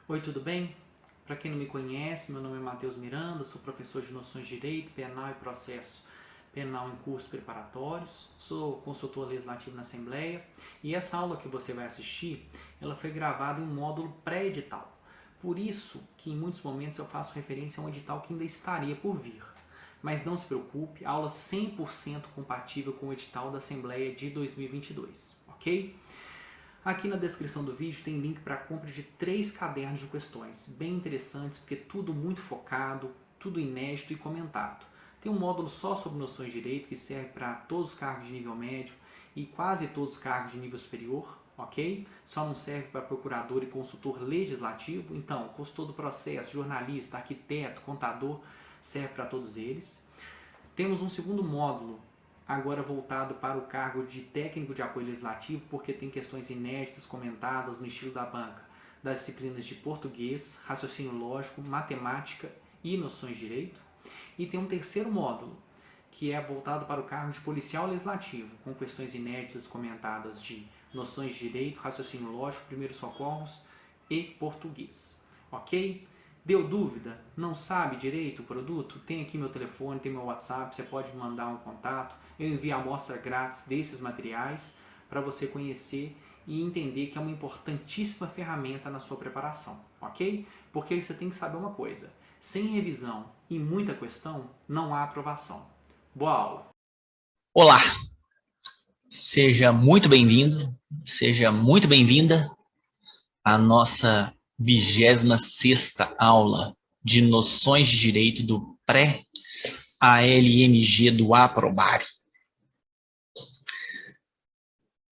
Oi, tudo bem? Para quem não me conhece, meu nome é Matheus Miranda, sou professor de Noções de Direito, Penal e Processo Penal em cursos preparatórios, sou consultor legislativo na Assembleia e essa aula que você vai assistir, ela foi gravada em um módulo pré-edital. Por isso que em muitos momentos eu faço referência a um edital que ainda estaria por vir. Mas não se preocupe, aula 100% compatível com o edital da Assembleia de 2022, ok? Aqui na descrição do vídeo tem link para a compra de 3 cadernos de questões, bem interessantes porque tudo muito focado, tudo inédito e comentado. Tem um módulo só sobre noções de direito que serve para todos os cargos de nível médio e quase todos os cargos de nível superior, ok? Só não serve para procurador e consultor legislativo, então consultor do processo, jornalista, arquiteto, contador, serve para todos eles. Temos um segundo módulo agora voltado para o cargo de técnico de apoio legislativo, porque tem questões inéditas comentadas no estilo da banca, das disciplinas de português, raciocínio lógico, matemática e noções de direito. E tem um terceiro módulo, que é voltado para o cargo de policial legislativo, com questões inéditas comentadas de noções de direito, raciocínio lógico, primeiros socorros e português. Ok? Deu dúvida? Não sabe direito o produto? Tem aqui meu telefone, tem meu WhatsApp, você pode me mandar um contato. Eu envio a amostra grátis desses materiais para você conhecer e entender que é uma importantíssima ferramenta na sua preparação, ok? Porque você tem que saber uma coisa, sem revisão e muita questão, não há aprovação. Boa aula! Olá, seja muito bem-vindo, seja muito bem-vinda à nossa 26ª aula de Noções de Direito do Pré-ALMG do Aprobare.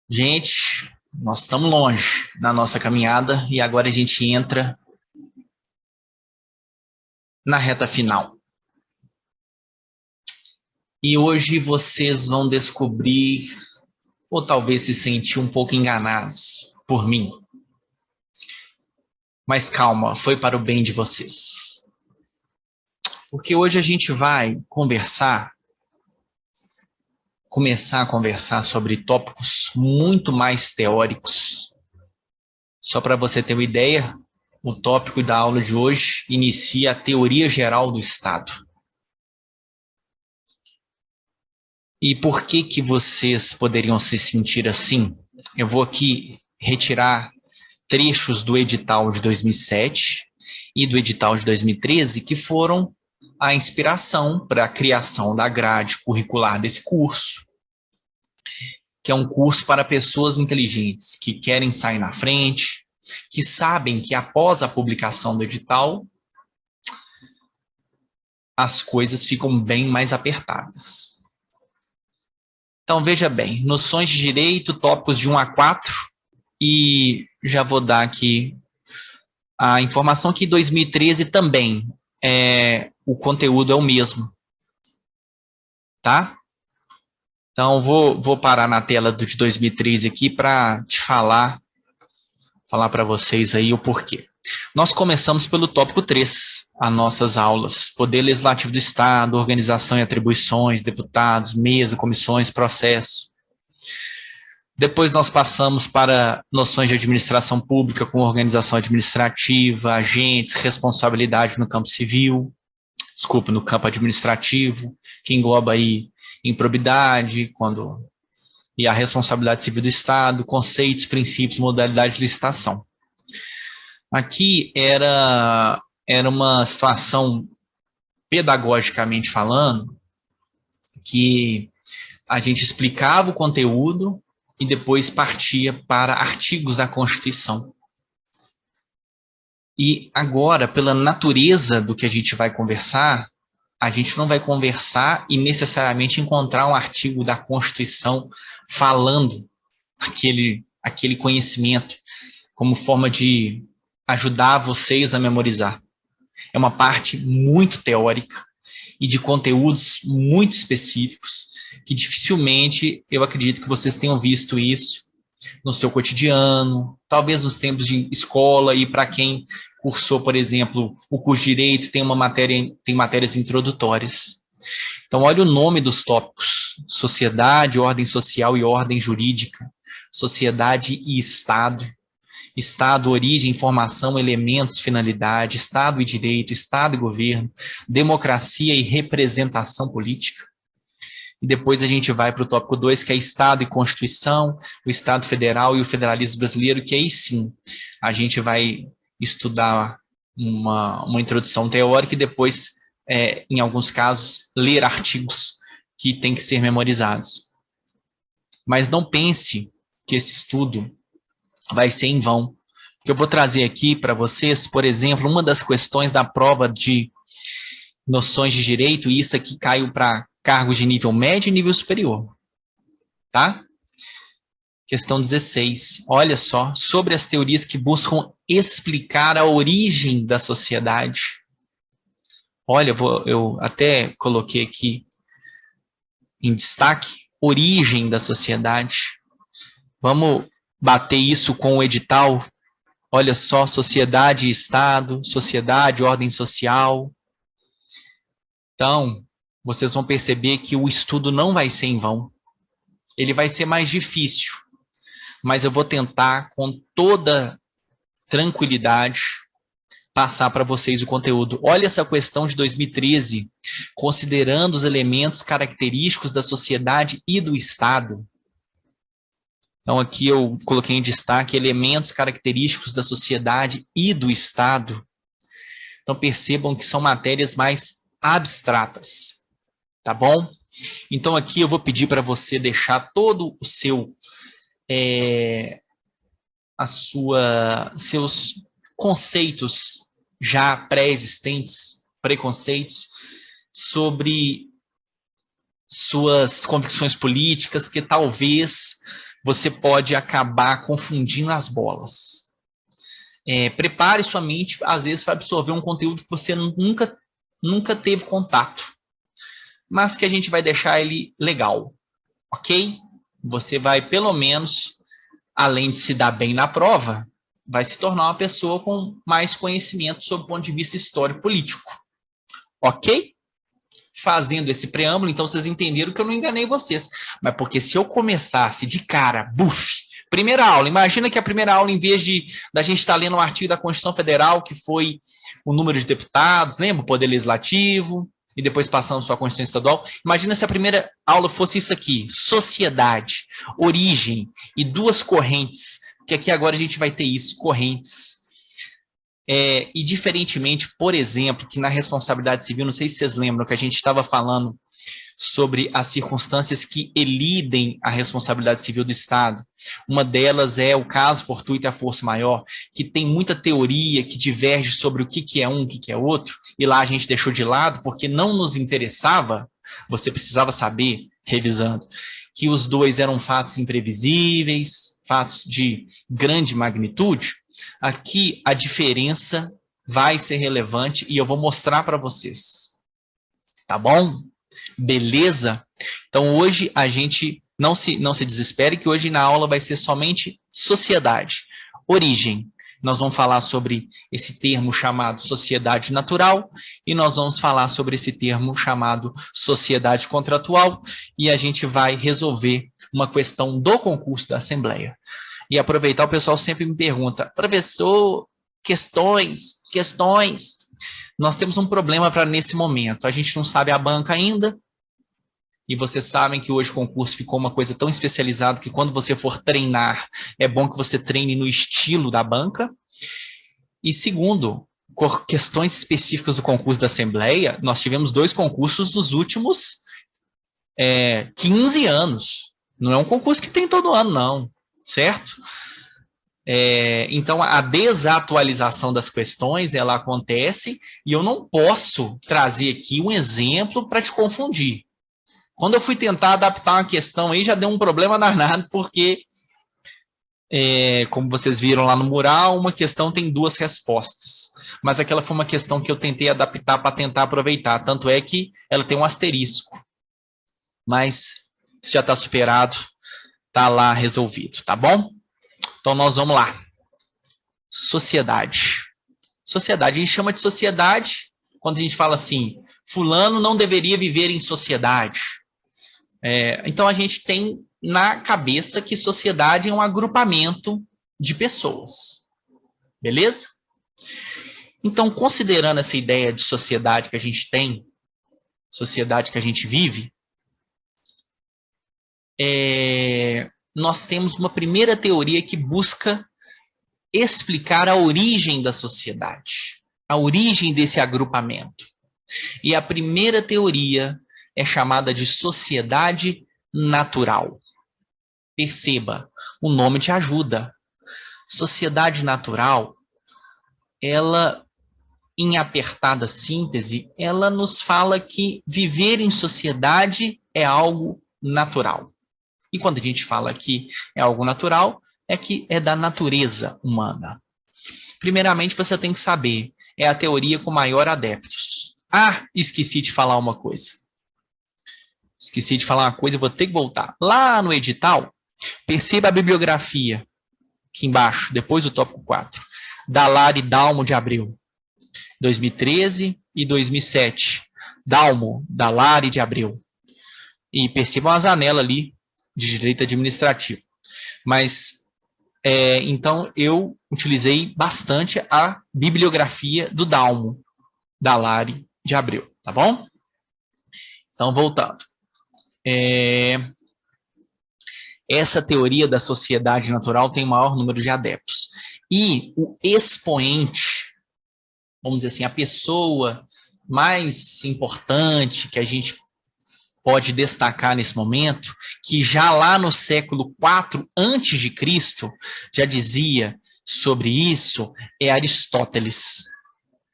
Gente, nós estamos longe na nossa caminhada e agora a gente entra na reta final. E hoje vocês vão descobrir, ou talvez se sentir um pouco enganados por mim. Mas calma, foi para o bem de vocês. Porque hoje a gente vai começar a conversar sobre tópicos muito mais teóricos. Só para você ter uma ideia, o tópico da aula de hoje inicia a teoria geral do Estado. E por que que vocês poderiam se sentir assim? Eu vou aqui retirar trechos do edital de 2007 e do edital de 2013 que foram a inspiração para a criação da grade curricular desse curso, que é um curso para pessoas inteligentes, que querem sair na frente, que sabem que após a publicação do edital, as coisas ficam bem mais apertadas. Então, veja bem, noções de direito, tópicos de 1 a 4, e já vou dar aqui a informação que em 2013 também o conteúdo é o mesmo, tá? Então, vou parar na tela do de 2013 aqui para te falar para vocês aí o porquê. Nós começamos pelo tópico 3, as nossas aulas. Poder Legislativo do Estado, organização e atribuições, deputados, mesa, comissões, processo. Depois nós passamos para noções de administração pública com organização administrativa, agentes, responsabilidade no campo civil, no campo administrativo, que engloba aí improbidade, e a responsabilidade civil do Estado, conceitos, princípios, modalidade de licitação. Aqui era uma situação, pedagogicamente falando, que a gente explicava o conteúdo e depois partia para artigos da Constituição. E agora, pela natureza do que a gente vai conversar, a gente não vai conversar e necessariamente encontrar um artigo da Constituição falando aquele conhecimento como forma de ajudar vocês a memorizar. É uma parte muito teórica e de conteúdos muito específicos que dificilmente eu acredito que vocês tenham visto isso no seu cotidiano, talvez nos tempos de escola, e para quem cursou, por exemplo, o curso de Direito, tem matérias introdutórias. Então, olha o nome dos tópicos: sociedade, ordem social e ordem jurídica, sociedade e Estado. Estado, origem, formação, elementos, finalidade, Estado e direito, Estado e governo, democracia e representação política. E depois a gente vai para o tópico 2, que é Estado e Constituição, o Estado Federal e o federalismo brasileiro, que aí sim a gente vai estudar uma introdução teórica e depois, em alguns casos, ler artigos que têm que ser memorizados. Mas não pense que esse estudo vai ser em vão. Que eu vou trazer aqui para vocês, por exemplo, uma das questões da prova de noções de direito, e isso aqui caiu para cargos de nível médio e nível superior. Tá? Questão 16. Olha só, sobre as teorias que buscam explicar a origem da sociedade. Olha, eu até coloquei aqui em destaque, origem da sociedade. Vamos bater isso com o edital. Olha só, sociedade e Estado, sociedade, ordem social. Então, vocês vão perceber que o estudo não vai ser em vão. Ele vai ser mais difícil, mas eu vou tentar, com toda tranquilidade, passar para vocês o conteúdo. Olha essa questão de 2013, considerando os elementos característicos da sociedade e do Estado. Então, aqui eu coloquei em destaque elementos característicos da sociedade e do Estado. Então, percebam que são matérias mais abstratas, tá bom? Então, aqui eu vou pedir para você deixar todo o seu, seus conceitos já pré-existentes, preconceitos, sobre suas convicções políticas, que talvez você pode acabar confundindo as bolas. Prepare sua mente, às vezes, para absorver um conteúdo que você nunca teve contato, mas que a gente vai deixar ele legal, ok? Você vai, pelo menos, além de se dar bem na prova, vai se tornar uma pessoa com mais conhecimento sob o ponto de vista histórico-político, ok? Fazendo esse preâmbulo, então vocês entenderam que eu não enganei vocês, mas porque se eu começasse de cara, primeira aula, imagina que a primeira aula, em vez da gente estar lendo um artigo da Constituição Federal, que foi o número de deputados, lembra? O Poder Legislativo, e depois passamos para a Constituição Estadual. Imagina se a primeira aula fosse isso aqui, sociedade, origem e duas correntes, que aqui agora a gente vai ter isso, correntes. E diferentemente, por exemplo, que na responsabilidade civil, não sei se vocês lembram que a gente estava falando sobre as circunstâncias que elidem a responsabilidade civil do Estado. Uma delas é o caso fortuito e a força maior, que tem muita teoria que diverge sobre o que é um, o que é outro, e lá a gente deixou de lado porque não nos interessava, você precisava saber, revisando, que os dois eram fatos imprevisíveis, fatos de grande magnitude. Aqui a diferença vai ser relevante e eu vou mostrar para vocês. Tá bom? Beleza? Então hoje a gente não se desespere que hoje na aula vai ser somente sociedade, origem. Nós vamos falar sobre esse termo chamado sociedade natural e nós vamos falar sobre esse termo chamado sociedade contratual e a gente vai resolver uma questão do concurso da Assembleia. E aproveitar, o pessoal sempre me pergunta, professor, questões. Nós temos um problema para nesse momento. A gente não sabe a banca ainda. E vocês sabem que hoje o concurso ficou uma coisa tão especializada que quando você for treinar, é bom que você treine no estilo da banca. E segundo, questões específicas do concurso da Assembleia, nós tivemos 2 concursos dos últimos 15 anos. Não é um concurso que tem todo ano, não. Certo? Então, a desatualização das questões, ela acontece e eu não posso trazer aqui um exemplo para te confundir. Quando eu fui tentar adaptar uma questão aí, já deu um problema danado, porque, como vocês viram lá no mural, uma questão tem 2 respostas. Mas aquela foi uma questão que eu tentei adaptar para tentar aproveitar. Tanto é que ela tem um asterisco. Mas, se já está superado, está lá resolvido, tá bom? Então, nós vamos lá. Sociedade. Sociedade, a gente chama de sociedade quando a gente fala assim, fulano não deveria viver em sociedade. Então, a gente tem na cabeça que sociedade é um agrupamento de pessoas. Beleza? Então, considerando essa ideia de sociedade que a gente tem, sociedade que a gente vive, nós temos uma primeira teoria que busca explicar a origem da sociedade, a origem desse agrupamento. E a primeira teoria é chamada de sociedade natural. Perceba, o nome te ajuda. Sociedade natural, ela, em apertada síntese, ela nos fala que viver em sociedade é algo natural. E quando a gente fala que é algo natural, é que é da natureza humana. Primeiramente, você tem que saber, é a teoria com maior adeptos. Ah, esqueci de falar uma coisa. Esqueci de falar uma coisa, eu vou ter que voltar. Lá no edital, perceba a bibliografia, aqui embaixo, depois do tópico 4. Dalari e Dalmo de Abreu, 2013 e 2007. Dalmo, Dalari de Abreu. E percebam as anelas ali, de direito administrativo. Mas, então, eu utilizei bastante a bibliografia do Dalmo, Dalari de Abreu, tá bom? Então, voltando. Essa teoria da sociedade natural tem o maior número de adeptos. E o expoente, vamos dizer assim, a pessoa mais importante que a gente pode destacar nesse momento, que já lá no século IV a.C. já dizia sobre isso, é Aristóteles.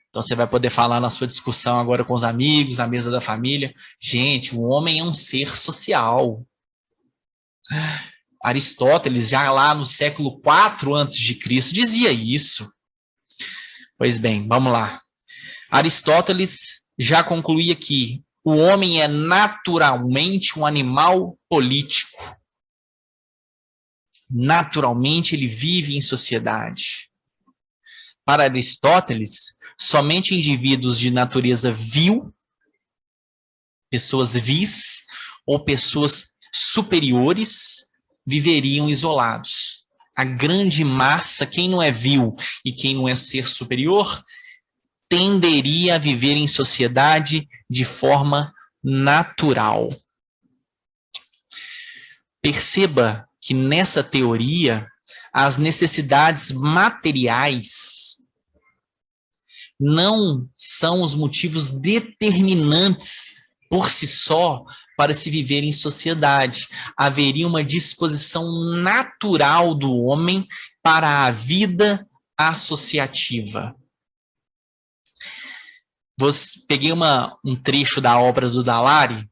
Então você vai poder falar na sua discussão agora com os amigos, na mesa da família. Gente, o homem é um ser social. Aristóteles, já lá no século IV a.C., dizia isso. Pois bem, vamos lá. Aristóteles já concluía que o homem é naturalmente um animal político. Naturalmente ele vive em sociedade. Para Aristóteles, somente indivíduos de natureza vil, pessoas vis ou pessoas superiores, viveriam isolados. A grande massa, quem não é vil e quem não é ser superior, tenderia a viver em sociedade de forma natural. Perceba que nessa teoria, as necessidades materiais não são os motivos determinantes por si só para se viver em sociedade. Haveria uma disposição natural do homem para a vida associativa. Peguei um trecho da obra do Dalari,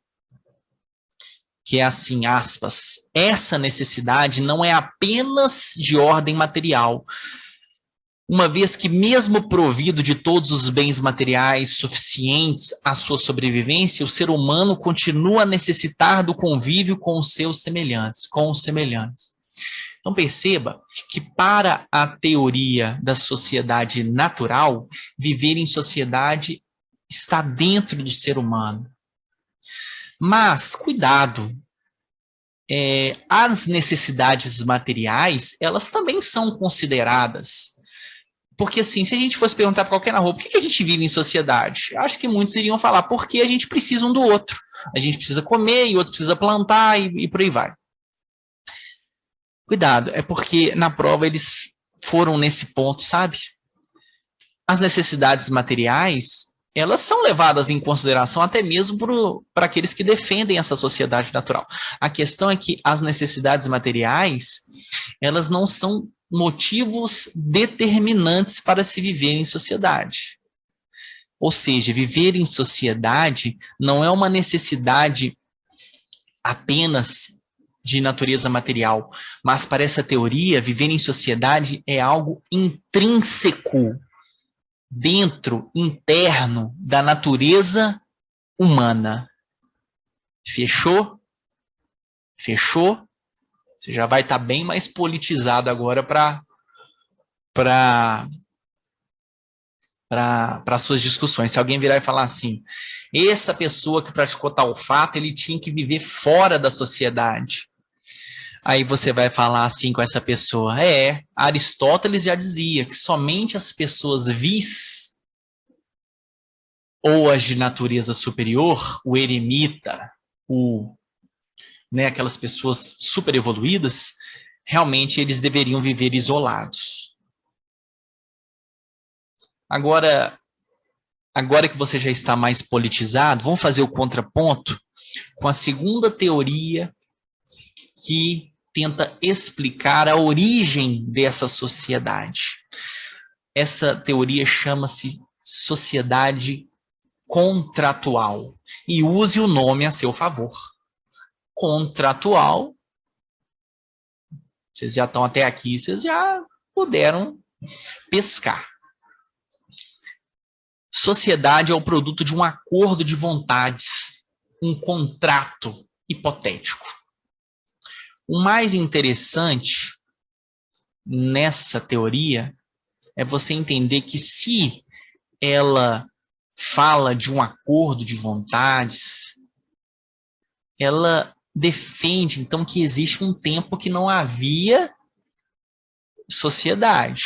que é assim, aspas, essa necessidade não é apenas de ordem material, uma vez que mesmo provido de todos os bens materiais suficientes à sua sobrevivência, o ser humano continua a necessitar do convívio com os seus semelhantes, com os semelhantes. Então perceba que para a teoria da sociedade natural, viver em sociedade está dentro do ser humano. Mas, cuidado, as necessidades materiais, elas também são consideradas. Porque, assim, se a gente fosse perguntar para qualquer na rua, por que a gente vive em sociedade? Acho que muitos iriam falar, porque a gente precisa um do outro. A gente precisa comer, e outro precisa plantar, e por aí vai. Cuidado, é porque na prova eles foram nesse ponto, sabe? As necessidades materiais, elas são levadas em consideração até mesmo para aqueles que defendem essa sociedade natural. A questão é que as necessidades materiais, elas não são motivos determinantes para se viver em sociedade. Ou seja, viver em sociedade não é uma necessidade apenas de natureza material, mas para essa teoria, viver em sociedade é algo intrínseco, dentro, interno da natureza humana. Fechou? Fechou? Você já vai estar bem mais politizado agora para suas discussões. Se alguém virar e falar assim, essa pessoa que praticou tal fato, ele tinha que viver fora da sociedade. Aí você vai falar assim com essa pessoa: Aristóteles já dizia que somente as pessoas vis ou as de natureza superior, o eremita, aquelas pessoas super evoluídas, realmente eles deveriam viver isolados. Agora que você já está mais politizado, vamos fazer o contraponto com a segunda teoria que tenta explicar a origem dessa sociedade. Essa teoria chama-se sociedade contratual. E use o nome a seu favor. Contratual. Vocês já estão até aqui, vocês já puderam pescar. Sociedade é o produto de um acordo de vontades, um contrato hipotético. O mais interessante nessa teoria é você entender que se ela fala de um acordo de vontades, ela defende, então, que existe um tempo que não havia sociedade.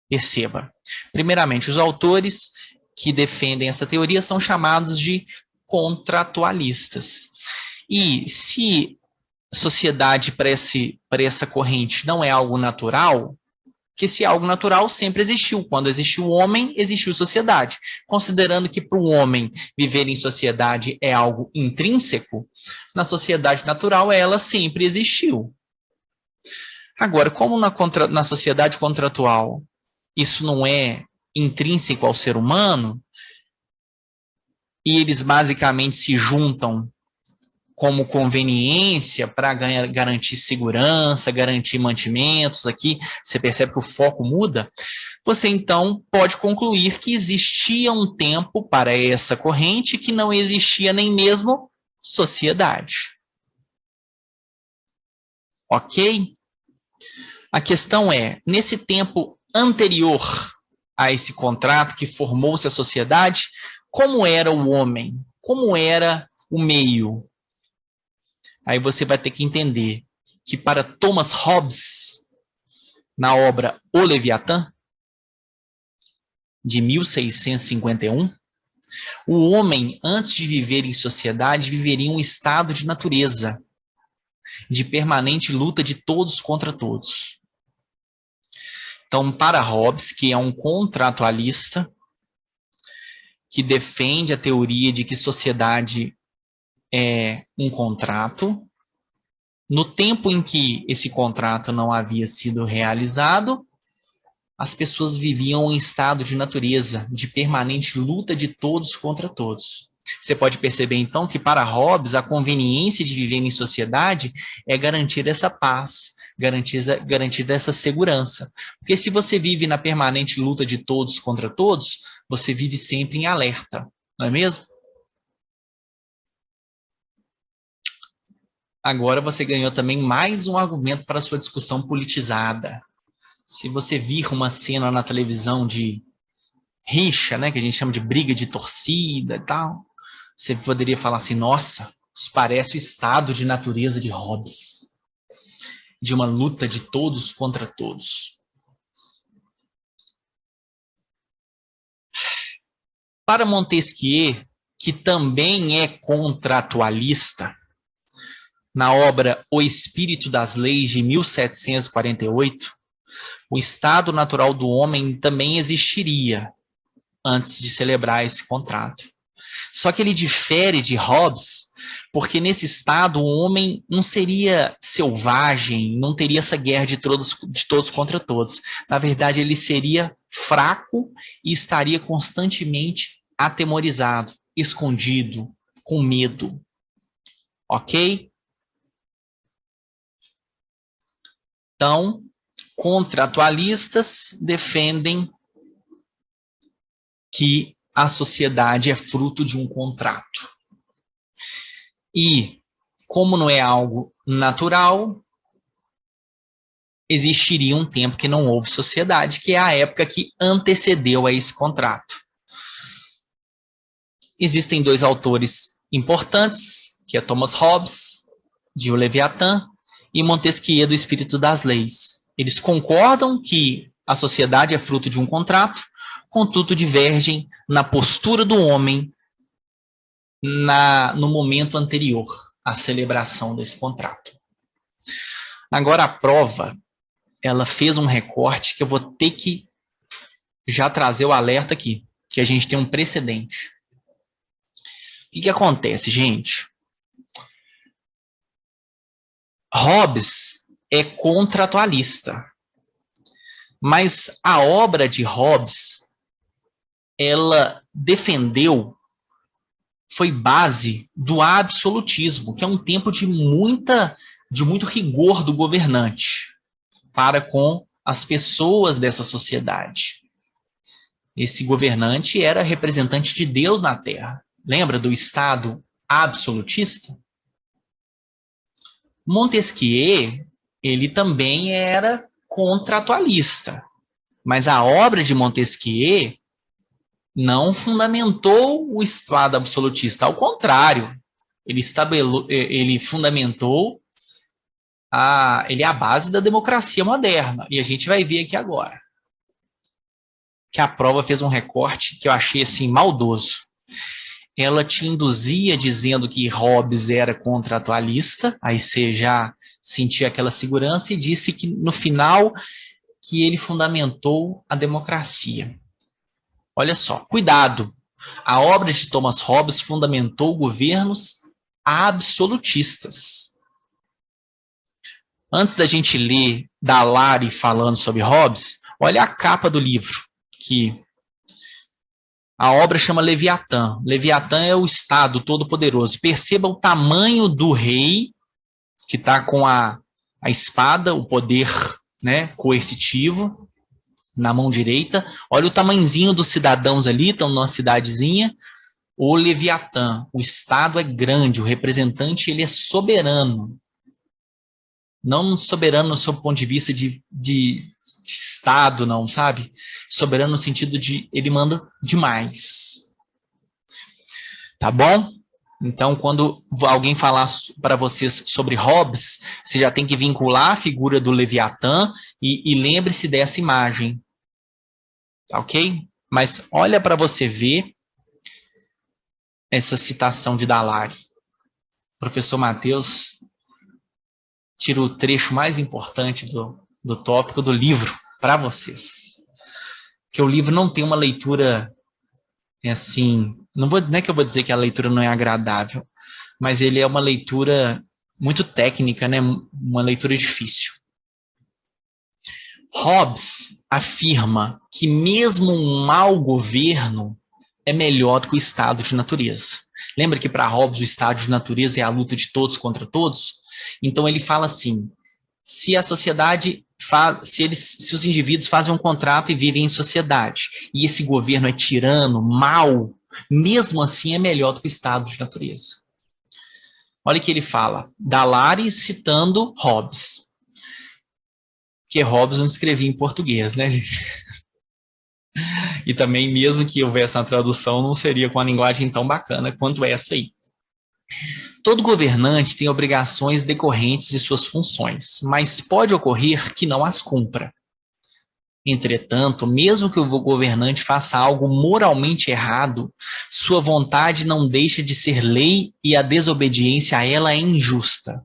Perceba. Primeiramente, os autores que defendem essa teoria são chamados de contratualistas. E se sociedade para essa corrente não é algo natural, que se é algo natural sempre existiu. Quando existiu o homem, existiu sociedade. Considerando que para o homem viver em sociedade é algo intrínseco, na sociedade natural ela sempre existiu. Agora, como na sociedade contratual isso não é intrínseco ao ser humano, e eles basicamente se juntam como conveniência para garantir segurança, garantir mantimentos, aqui você percebe que o foco muda, você então pode concluir que existia um tempo para essa corrente que não existia nem mesmo sociedade. Ok? A questão é, nesse tempo anterior a esse contrato que formou-se a sociedade, como era o homem? Como era o meio? Aí você vai ter que entender que para Thomas Hobbes, na obra O Leviatã, de 1651, o homem, antes de viver em sociedade, viveria em um estado de natureza, de permanente luta de todos contra todos. Então, para Hobbes, que é um contratualista, que defende a teoria de que sociedade é um contrato, no tempo em que esse contrato não havia sido realizado, as pessoas viviam em estado de natureza, de permanente luta de todos contra todos. Você pode perceber, então, que para Hobbes, a conveniência de viver em sociedade é garantir essa paz, garantir essa segurança. Porque se você vive na permanente luta de todos contra todos, você vive sempre em alerta, não é mesmo? Agora você ganhou também mais um argumento para a sua discussão politizada. Se você vir uma cena na televisão de rixa, né, que a gente chama de briga de torcida e tal, você poderia falar assim, nossa, isso parece o estado de natureza de Hobbes, de uma luta de todos contra todos. Para Montesquieu, que também é contratualista, na obra O Espírito das Leis, de 1748, o estado natural do homem também existiria antes de celebrar esse contrato. Só que ele difere de Hobbes, porque nesse estado o homem não seria selvagem, não teria essa guerra de todos contra todos. Na verdade, ele seria fraco e estaria constantemente atemorizado, escondido, com medo. Ok? Então, contratualistas defendem que a sociedade é fruto de um contrato. E, como não é algo natural, existiria um tempo que não houve sociedade, que é a época que antecedeu a esse contrato. Existem dois autores importantes, que é Thomas Hobbes, de O Leviatã, e Montesquieu do espírito das leis. Eles concordam que a sociedade é fruto de um contrato, contudo divergem na postura do homem no momento anterior à celebração desse contrato. Agora a prova, ela fez um recorte que eu vou ter que já trazer o alerta aqui, que a gente tem um precedente. O que acontece, gente? Hobbes é contratualista, mas a obra de Hobbes, ela defendeu, foi base do absolutismo, que é um tempo de muito rigor do governante para com as pessoas dessa sociedade. Esse governante era representante de Deus na Terra. Lembra do Estado absolutista? Montesquieu, ele também era contratualista, mas a obra de Montesquieu não fundamentou o Estado absolutista, ao contrário, ele fundamentou ele é a base da democracia moderna, e a gente vai ver aqui agora que a prova fez um recorte que eu achei assim maldoso. Ela te induzia dizendo que Hobbes era contratualista, aí você já sentia aquela segurança, e disse que no final que ele fundamentou a democracia. Olha só, cuidado, a obra de Thomas Hobbes fundamentou governos absolutistas. Antes da gente ler Dallari falando sobre Hobbes, olha a capa do livro, que a obra chama Leviatã. Leviatã é o Estado Todo-Poderoso. Perceba o tamanho do rei, que está com a espada, o poder, né, coercitivo, na mão direita. Olha o tamanhozinho dos cidadãos ali, estão numa cidadezinha. O Leviatã, o Estado é grande, o representante ele é soberano. Não soberano no seu ponto de vista de Estado, não, sabe? Soberano no sentido de ele manda demais. Tá bom? Então, quando alguém falar para vocês sobre Hobbes, você já tem que vincular a figura do Leviatã e lembre-se dessa imagem. Ok? Mas olha para você ver essa citação de Dallari. O professor Matheus tira o trecho mais importante do tópico do livro para vocês. Que o livro não tem uma leitura assim, não é que eu vou dizer que a leitura não é agradável, mas ele é uma leitura muito técnica, né? Uma leitura difícil. Hobbes afirma que mesmo um mau governo é melhor do que o estado de natureza. Lembra que para Hobbes o estado de natureza é a luta de todos contra todos? Então ele fala assim, se a sociedade se os indivíduos fazem um contrato e vivem em sociedade, e esse governo é tirano, mau, mesmo assim é melhor do que o estado de natureza. Olha o que ele fala, Dallari citando Hobbes. Que Hobbes não escrevia em português, né, gente? E também, mesmo que houvesse uma tradução, não seria com a linguagem tão bacana quanto essa aí. Todo governante tem obrigações decorrentes de suas funções, mas pode ocorrer que não as cumpra. Entretanto, mesmo que o governante faça algo moralmente errado, sua vontade não deixa de ser lei e a desobediência a ela é injusta.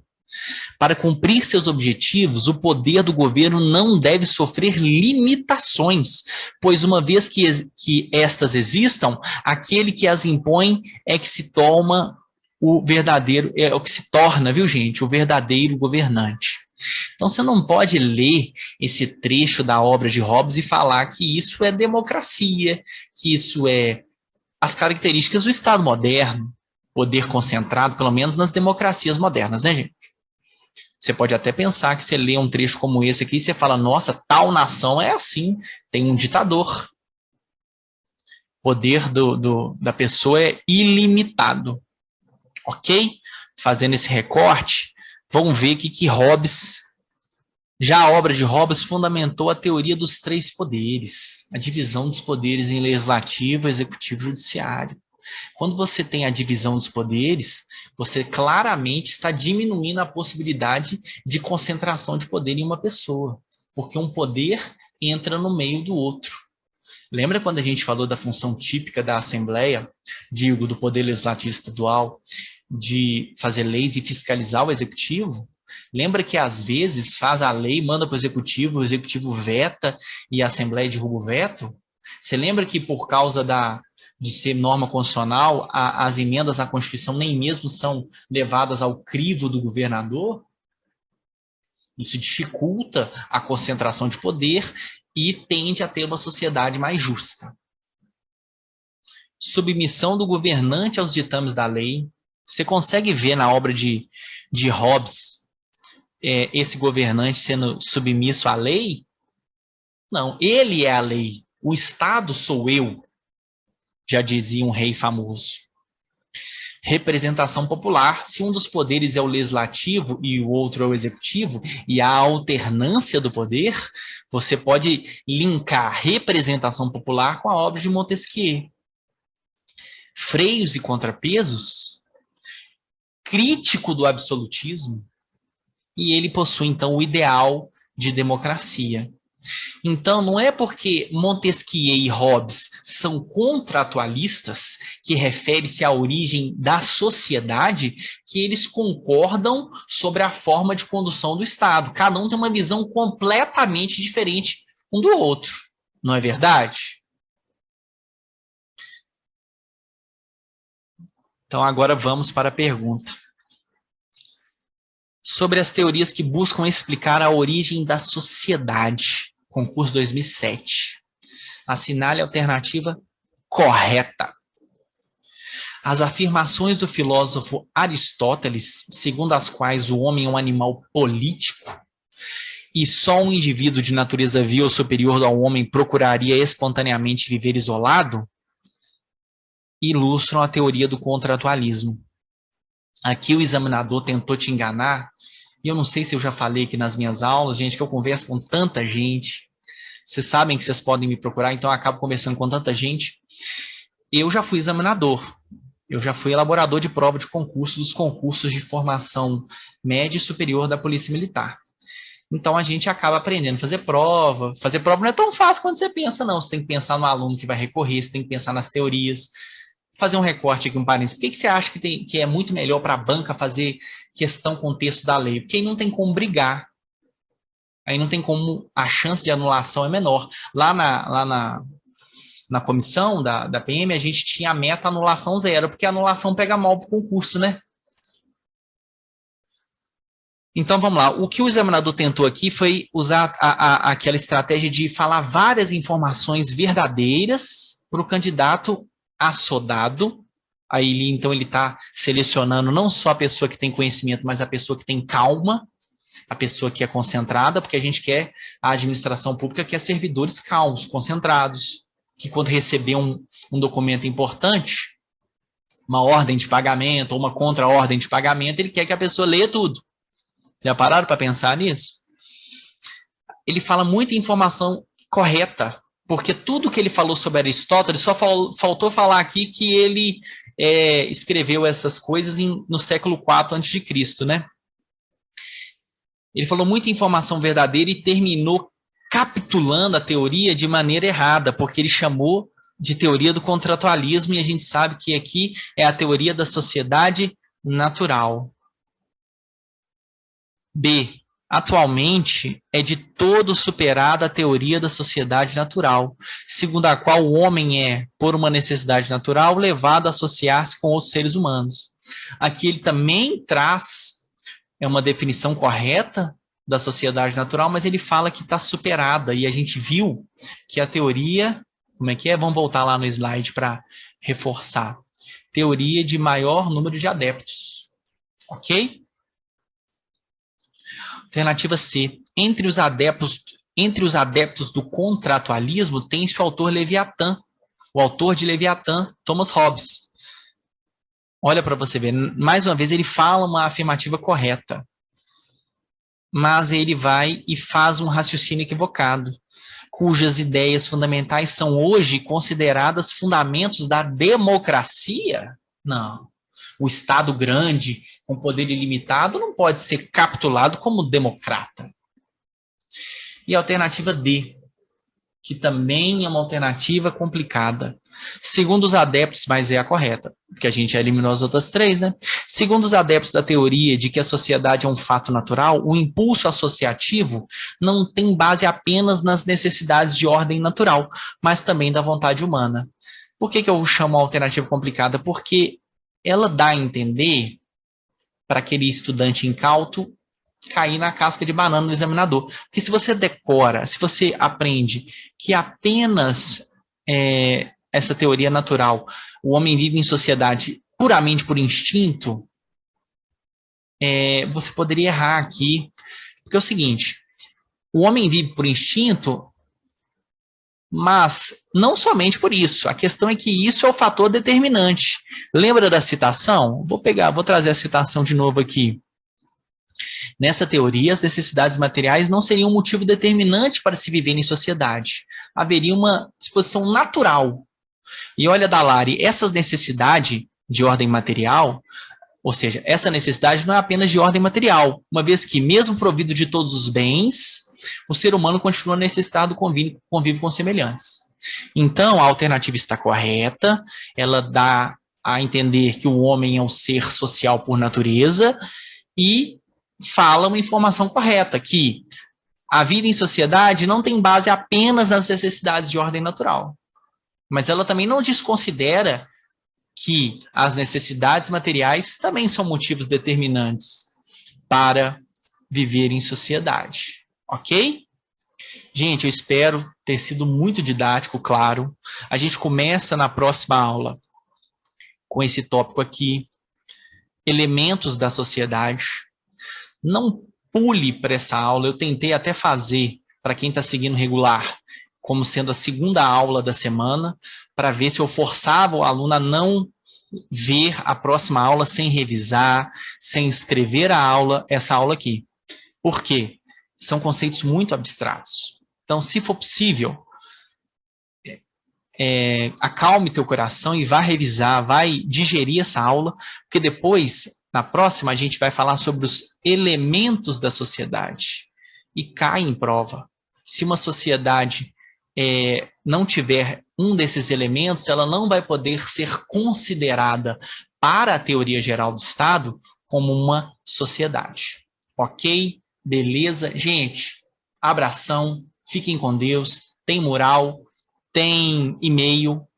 Para cumprir seus objetivos, o poder do governo não deve sofrer limitações, pois uma vez que estas existam, aquele que as impõe é que se torna é o que se torna, viu, gente, o verdadeiro governante. Então você não pode ler esse trecho da obra de Hobbes e falar que isso é democracia, que isso é as características do Estado moderno, poder concentrado, pelo menos nas democracias modernas, né, gente? Você pode até pensar que você lê um trecho como esse aqui e você fala, nossa, tal nação é assim, tem um ditador. O poder da pessoa é ilimitado. Ok? Fazendo esse recorte, vamos ver que Hobbes, já a obra de Hobbes fundamentou a teoria dos três poderes, a divisão dos poderes em legislativo, executivo e judiciário. Quando você tem a divisão dos poderes, Você claramente está diminuindo a possibilidade de concentração de poder em uma pessoa, porque um poder entra no meio do outro. Lembra quando a gente falou da função típica da Assembleia, digo, do Poder Legislativo Estadual, de fazer leis e fiscalizar o Executivo? Lembra que às vezes faz a lei, manda para o Executivo veta e a Assembleia derruba o veto? Você lembra que por causa de ser norma constitucional, as emendas à Constituição nem mesmo são levadas ao crivo do governador? Isso dificulta a concentração de poder e tende a ter uma sociedade mais justa. Submissão do governante aos ditames da lei. Você consegue ver na obra de Hobbes esse governante sendo submisso à lei? Não, ele é a lei. O Estado sou eu, já dizia um rei famoso. Representação popular, se um dos poderes é o legislativo e o outro é o executivo, e há alternância do poder, você pode linkar representação popular com a obra de Montesquieu. Freios e contrapesos, crítico do absolutismo, e ele possui, então, o ideal de democracia. Então, não é porque Montesquieu e Hobbes são contratualistas, que refere-se à origem da sociedade, que eles concordam sobre a forma de condução do Estado. Cada um tem uma visão completamente diferente um do outro. Não é verdade? Então, agora vamos para a pergunta. Sobre as teorias que buscam explicar a origem da sociedade. Concurso 2007. Assinale a alternativa correta. As afirmações do filósofo Aristóteles, segundo as quais o homem é um animal político e só um indivíduo de natureza vil ou superior ao homem procuraria espontaneamente viver isolado, ilustram a teoria do contratualismo. Aqui o examinador tentou te enganar, e eu não sei se eu já falei aqui nas minhas aulas, gente, que eu converso com tanta gente. Vocês sabem que vocês podem me procurar, então eu acabo conversando com tanta gente. Eu já fui examinador, eu já fui elaborador de prova de concurso dos concursos de formação média e superior da Polícia Militar. Então a gente acaba aprendendo a fazer prova. Fazer prova não é tão fácil quanto você pensa, não. Você tem que pensar no aluno que vai recorrer, você tem que pensar nas teorias. Fazer um recorte aqui, um parênteses. Por que você acha que é muito melhor para a banca fazer questão com o texto da lei? Porque aí não tem como brigar. Aí não tem como, a chance de anulação é menor. Lá na comissão da PM, a gente tinha a meta anulação zero, porque a anulação pega mal para o concurso, né? Então, vamos lá. O que o examinador tentou aqui foi usar aquela estratégia de falar várias informações verdadeiras para o candidato assodado. Aí, então, ele está selecionando não só a pessoa que tem conhecimento, mas a pessoa que tem calma, a pessoa que é concentrada, porque a gente quer, a administração pública quer servidores calmos, concentrados, que quando receber um documento importante, uma ordem de pagamento ou uma contra-ordem de pagamento, ele quer que a pessoa leia tudo. Já pararam para pensar nisso? Ele fala muita informação correta, porque tudo que ele falou sobre Aristóteles, só faltou falar aqui que ele escreveu essas coisas no século IV a.C., né? Ele falou muita informação verdadeira e terminou capitulando a teoria de maneira errada, porque ele chamou de teoria do contratualismo, e a gente sabe que aqui é a teoria da sociedade natural. B. Atualmente, é de todo superada a teoria da sociedade natural, segundo a qual o homem é, por uma necessidade natural, levado a associar-se com outros seres humanos. Aqui ele também traz uma definição correta da sociedade natural, mas ele fala que está superada, e a gente viu que a teoria, como é que é? Vamos voltar lá no slide para reforçar. Teoria de maior número de adeptos. Ok? Alternativa C. Entre os adeptos do contratualismo, tem-se o autor Leviatã. O autor de Leviatã, Thomas Hobbes. Olha para você ver. Mais uma vez, ele fala uma afirmativa correta. Mas ele vai e faz um raciocínio equivocado, cujas ideias fundamentais são hoje consideradas fundamentos da democracia? Não. o Estado grande, com poder ilimitado, não pode ser capitulado como democrata. E a alternativa D, que também é uma alternativa complicada. Segundo os adeptos, mas é a correta, porque a gente já eliminou as outras três, né? Segundo os adeptos da teoria de que a sociedade é um fato natural, o impulso associativo não tem base apenas nas necessidades de ordem natural, mas também da vontade humana. Por que eu chamo a alternativa complicada? Porque ela dá a entender, para aquele estudante incauto, cair na casca de banana no examinador. Porque se você decora, se você aprende que apenas essa teoria natural, o homem vive em sociedade puramente por instinto, você poderia errar aqui. Porque é o seguinte, o homem vive por instinto, mas não somente por isso. A questão é que isso é o fator determinante. Lembra da citação? Vou trazer a citação de novo aqui. Nessa teoria, as necessidades materiais não seriam um motivo determinante para se viver em sociedade. Haveria uma disposição natural. E olha, Dallari, essas necessidades de ordem material, ou seja, essa necessidade não é apenas de ordem material, uma vez que, mesmo provido de todos os bens, o ser humano continua necessitado do convívio com semelhantes. Então, a alternativa está correta, ela dá a entender que o homem é um ser social por natureza e fala uma informação correta, que a vida em sociedade não tem base apenas nas necessidades de ordem natural. Mas ela também não desconsidera que as necessidades materiais também são motivos determinantes para viver em sociedade. Ok? Gente, eu espero ter sido muito didático, claro. A gente começa na próxima aula com esse tópico aqui, elementos da sociedade. Não pule para essa aula, eu tentei até fazer, para quem está seguindo regular, como sendo a segunda aula da semana, para ver se eu forçava o aluno a não ver a próxima aula sem revisar, sem escrever essa aula aqui. Por quê? São conceitos muito abstratos. Então, se for possível, acalme teu coração e vá revisar, vai digerir essa aula, porque depois, na próxima, a gente vai falar sobre os elementos da sociedade. E cai em prova. Se uma sociedade não tiver um desses elementos, ela não vai poder ser considerada para a teoria geral do Estado como uma sociedade. Ok? Beleza? Gente, abração, fiquem com Deus, tem moral, tem e-mail,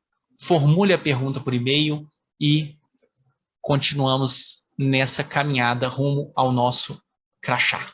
formule a pergunta por e-mail e continuamos nessa caminhada rumo ao nosso crachá.